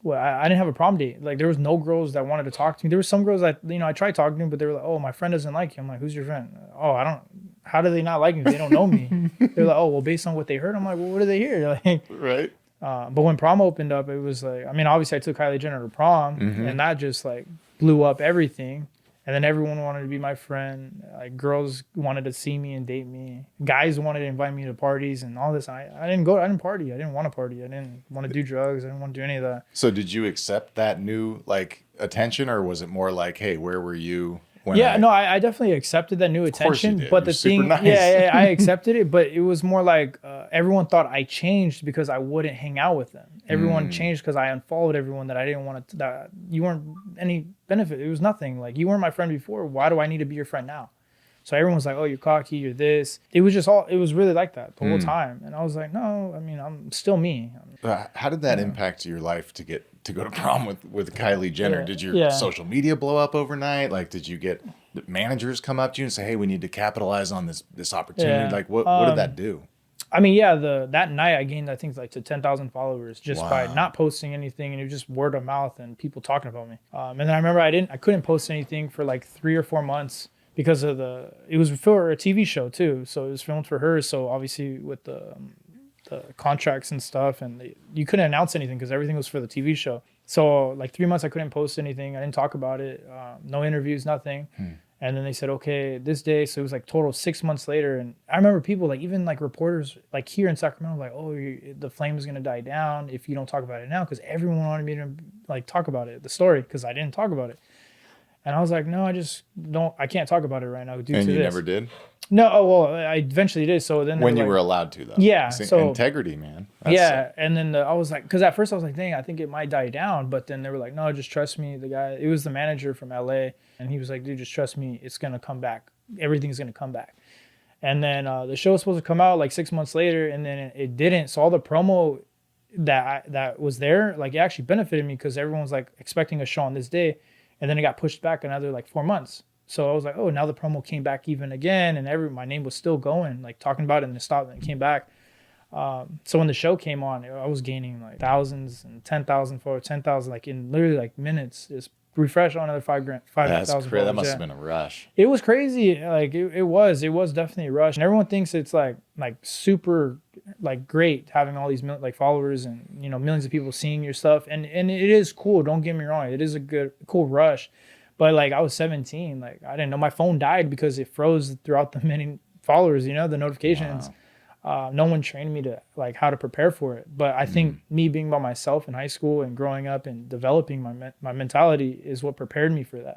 Well, I didn't have a prom date. Like there was no girls that wanted to talk to me. There were some girls that, I tried talking to them, but they were like, "Oh, my friend doesn't like you." I'm like, "Who's your friend?" "Oh, I don't." How do they not like me? They don't know me. They're like, "Oh, well, based on what they heard." I'm like, "Well, what do they hear?" Like, Right. but when prom opened up, it was like, I mean, obviously I took Kylie Jenner to prom, and that just like blew up everything. And then everyone wanted to be my friend. Like girls wanted to see me and date me. Guys wanted to invite me to parties and all this. I didn't go. I didn't party. I didn't want to party. I didn't want to do drugs. I didn't want to do any of that. So did you accept that new like attention, or was it more like, hey, where were you when Yeah, I? no, I definitely accepted that new Of course you attention. did. But You're the super thing, nice. yeah, I accepted it. But it was more like everyone thought I changed because I wouldn't hang out with them. Everyone changed because I unfollowed everyone that I didn't want to. That you weren't any benefit. It was nothing. Like you weren't my friend before. Why do I need to be your friend now? So everyone's like, "Oh, you're cocky. You're this." It was just all. It was really like that the whole time. And I was like, "No, I mean, I'm still me." How did that impact your life to get to go to prom with Kylie Jenner? Yeah, Did your yeah. social media blow up overnight? Like, did you get the managers come up to you and say, "Hey, we need to capitalize on this opportunity"? Yeah. Like, what did that do? I mean, yeah, that night I gained, I think, like to 10,000 followers just by Wow. not posting anything, and it was just word of mouth and people talking about me. And then I remember I couldn't post anything for like 3 or 4 months because of it was for a TV show too, so it was filmed for her. So obviously with the contracts and stuff, and you couldn't announce anything because everything was for the TV show. So like 3 months I couldn't post anything. I didn't talk about it. No interviews, nothing. And then they said, okay, this day. So it was like total 6 months later. And I remember people like, even like reporters like here in Sacramento, like, "Oh, the flame is going to die down if you don't talk about it now." Because everyone wanted me to like talk about it, the story, because I didn't talk about it. And I was like, "No, I can't talk about it right now due And to you this." never did? No, oh, well, I eventually did. So then When they you were were like, allowed to, though. yeah. See, So integrity, man. yeah, and then I was like, because at first I was like, dang, I think it might die down. But then they were like, no, just trust me. The guy, it was the manager from LA, and he was like, dude, just trust me. It's going to come back. Everything's going to come back. And then the show was supposed to come out like 6 months later, and then it didn't. So all the promo that was there, like it actually benefited me because everyone was like expecting a show on this day, and then it got pushed back another like 4 months. So I was like, oh, now the promo came back even again, and my name was still going, like talking about it, and it stopped and it came back. So when the show came on, I was gaining like thousands and 10,000 for 10,000, like in literally like minutes. Just refresh on another 5,000. That's crazy. That must Yeah. have been a rush. It was crazy. Like it was definitely a rush. And everyone thinks it's like super like great having all these like followers and, millions of people seeing your stuff. And it is cool. Don't get me wrong. It is a cool rush. But like I was 17, like I didn't know, my phone died because it froze throughout the many followers, the notifications. Wow. No one trained me to like how to prepare for it. But I think me being by myself in high school and growing up and developing my mentality is what prepared me for that.